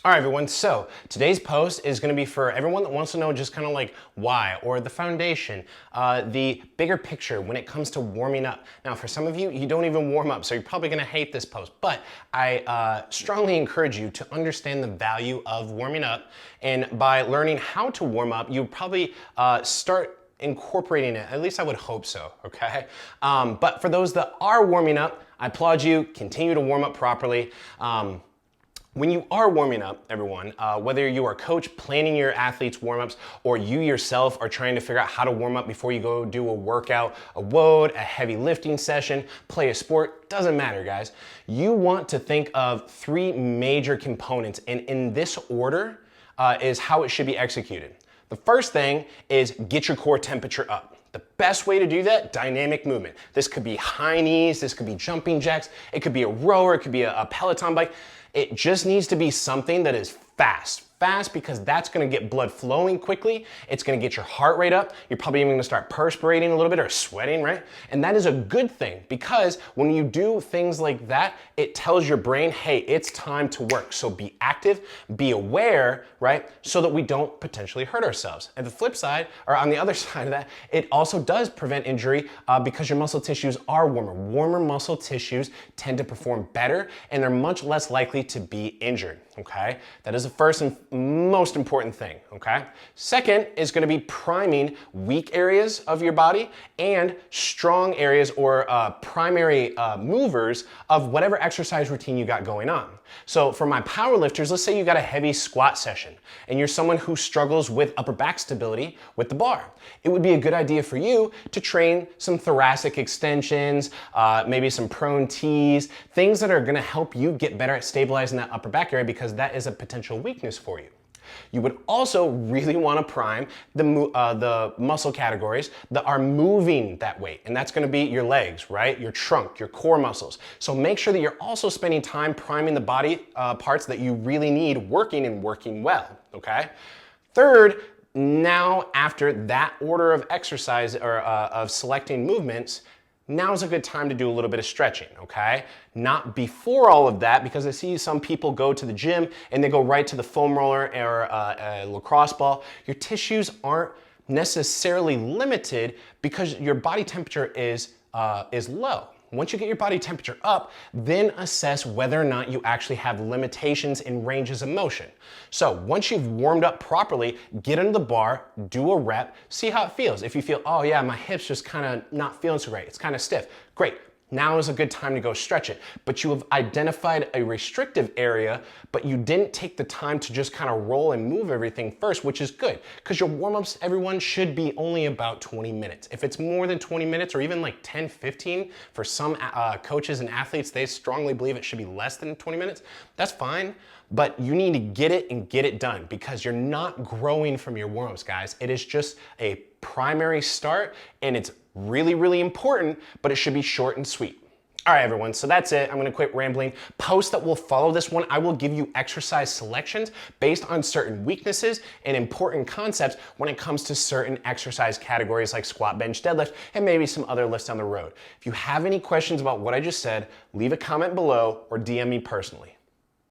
All right, everyone, so today's post is gonna be for everyone that wants to know just kind of like why, or the foundation, the bigger picture when it comes to warming up. Now, for some of you, you don't even warm up, so you're probably gonna hate this post, but I strongly encourage you to understand the value of warming up, and by learning how to warm up, you probably start incorporating it. At least I would hope so, okay? But for those that are warming up, I applaud you, continue to warm up properly. When you are warming up, everyone, whether you are a coach planning your athletes' warm-ups or you yourself are trying to figure out how to warm up before you go do a workout, a WOD, a heavy lifting session, play a sport, doesn't matter, guys. You want to think of three major components, and in this order is how it should be executed. The first thing is get your core temperature up. The best way to do that, dynamic movement. This could be high knees, this could be jumping jacks, it could be a rower, it could be a Peloton bike. It just needs to be something that is fast because that's gonna get blood flowing quickly. It's gonna get your heart rate up. You're probably even gonna start perspirating a little bit or sweating, right? And that is a good thing because when you do things like that, it tells your brain, hey, it's time to work. So be active, be aware, right? So that we don't potentially hurt ourselves. And the flip side, or on the other side of that, it also does prevent injury because your muscle tissues are warmer. Warmer muscle tissues tend to perform better and they're much less likely to be injured, okay? That is the first and most important thing, okay? Second is gonna be priming weak areas of your body and strong areas or primary movers of whatever exercise routine you got going on. So for my power lifters, let's say you got a heavy squat session and you're someone who struggles with upper back stability with the bar. It would be a good idea for you to train some thoracic extensions, maybe some prone tees, things that are gonna help you get better at stabilizing that upper back area because that is a potential weakness for you. You would also really want to prime the muscle categories that are moving that weight, and that's going to be your legs, right? Your trunk, your core muscles. So make sure that you're also spending time priming the body parts that you really need working and working well, okay? Third, now after that order of exercise or of selecting movements, now is a good time to do a little bit of stretching, okay? Not before all of that, because I see some people go to the gym and they go right to the foam roller or a lacrosse ball. Your tissues aren't necessarily limited because your body temperature is low. Once you get your body temperature up, then assess whether or not you actually have limitations in ranges of motion. So once you've warmed up properly, get under the bar, do a rep, see how it feels. If you feel, oh yeah, my hips just kind of not feeling so great, it's kind of stiff, great. Now is a good time to go stretch it. But you have identified a restrictive area, but you didn't take the time to just kind of roll and move everything first, which is good. Because your warm-ups, everyone, should be only about 20 minutes. If it's more than 20 minutes or even like 10, 15, for some coaches and athletes, they strongly believe it should be less than 20 minutes. That's fine, but you need to get it and get it done because you're not growing from your warm-ups, guys. It is just a primary start and it's really, really important, but it should be short and sweet. All right, everyone, so that's it. I'm gonna quit rambling. Posts that will follow this one, I will give you exercise selections based on certain weaknesses and important concepts when it comes to certain exercise categories like squat, bench, deadlift, and maybe some other lifts down the road. If you have any questions about what I just said, leave a comment below or DM me personally.